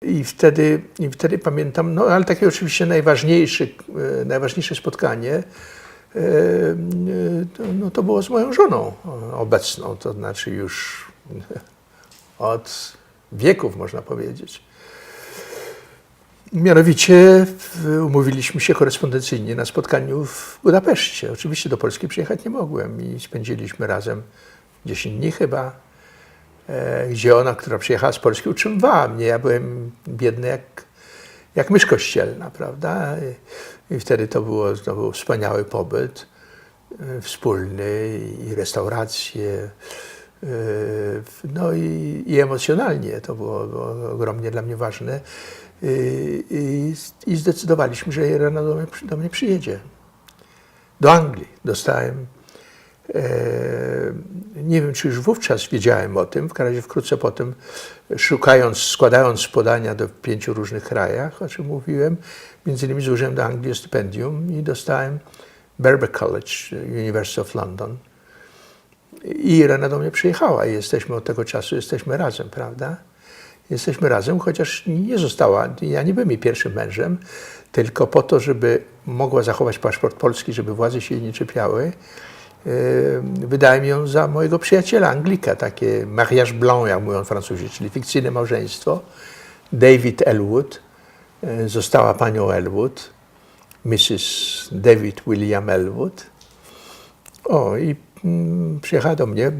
I wtedy pamiętam, no ale takie oczywiście najważniejsze spotkanie, no to było z moją żoną obecną, to znaczy już od wieków można powiedzieć. Mianowicie umówiliśmy się korespondencyjnie na spotkaniu w Budapeszcie. Oczywiście do Polski przyjechać nie mogłem i spędziliśmy razem 10 dni chyba, gdzie ona, która przyjechała z Polski, utrzymywała mnie. Ja byłem biedny jak mysz kościelna, prawda? I wtedy to był wspaniały pobyt wspólny i restauracje. No i emocjonalnie to było ogromnie dla mnie ważne. I zdecydowaliśmy, że Irena do mnie przyjedzie. Do Anglii. Dostałem, nie wiem, czy już wówczas wiedziałem o tym, w każdym razie wkrótce potem, składając podania do 5 różnych krajach, o czym mówiłem, między innymi złożyłem do Anglii stypendium i dostałem Birkbeck College, University of London. I Irena do mnie przyjechała i od tego czasu jesteśmy razem, prawda? Jesteśmy razem, chociaż nie została, ja nie byłem jej pierwszym mężem, tylko po to, żeby mogła zachować paszport polski, żeby władze się jej nie czepiały, wydałem ją za mojego przyjaciela Anglika, takie mariage blanc, jak mówią Francuzi, czyli fikcyjne małżeństwo. David Elwood, została panią Elwood, Mrs. David William Elwood. O, i przyjechała do mnie,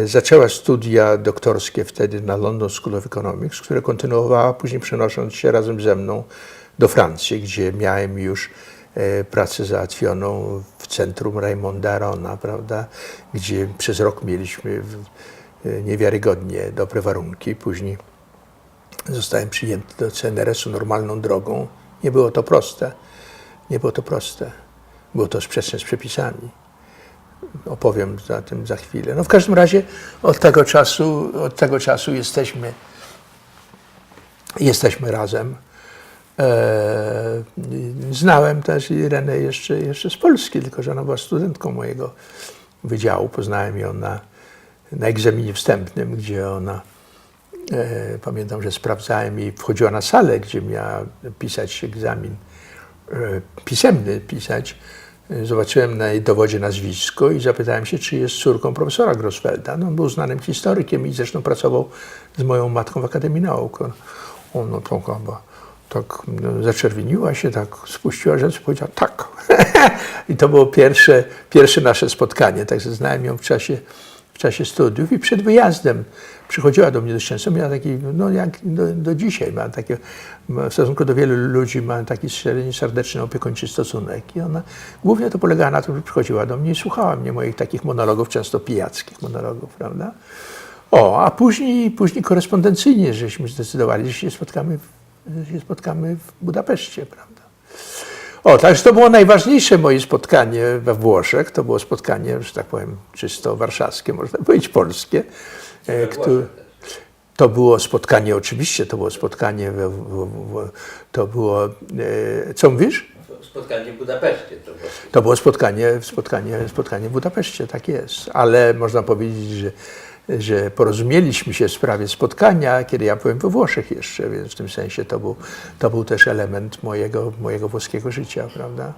zaczęła studia doktorskie wtedy na London School of Economics, które kontynuowała później przenosząc się razem ze mną do Francji, gdzie miałem już pracę załatwioną w centrum Raymonda Arona, prawda, gdzie przez rok mieliśmy niewiarygodnie dobre warunki. Później zostałem przyjęty do CNRS-u normalną drogą. Nie było to proste. Nie było to proste. Było to sprzeczne z przepisami. Opowiem o tym za chwilę. No w każdym razie od tego czasu jesteśmy razem. Znałem też Irenę jeszcze z Polski, tylko że ona była studentką mojego wydziału. Poznałem ją na egzaminie wstępnym, gdzie ona, pamiętam, że sprawdzałem i wchodziła na salę, gdzie miała pisać egzamin pisemny pisać. Zobaczyłem na jej dowodzie nazwisko i zapytałem się, czy jest córką profesora Grossfelda. No, on był znanym historykiem i zresztą pracował z moją matką w Akademii Nauk. Ona tak zaczerwieniła się, tak spuściła rzecz i powiedziała tak. I to było pierwsze nasze spotkanie. Także znałem ją w czasie studiów i przed wyjazdem przychodziła do mnie dość często. Miała taki, no jak do dzisiaj, ma takie, w stosunku do wielu ludzi ma taki serdeczny, opiekuńczy stosunek. I ona głównie to polegała na tym, że przychodziła do mnie i słuchała mnie moich takich monologów, często pijackich monologów, prawda? O, a później korespondencyjnie żeśmy zdecydowali, że się spotkamy w Budapeszcie, prawda? O, także to było najważniejsze moje spotkanie we Włoszech. To było spotkanie, że tak powiem, czysto warszawskie, można powiedzieć polskie. To było spotkanie, oczywiście, to było spotkanie, co mówisz? Spotkanie w Budapeszcie. To było spotkanie w Budapeszcie, tak jest. Ale można powiedzieć, że porozumieliśmy się w sprawie spotkania, kiedy ja byłem we Włoszech jeszcze, więc w tym sensie to był też element mojego włoskiego życia, prawda?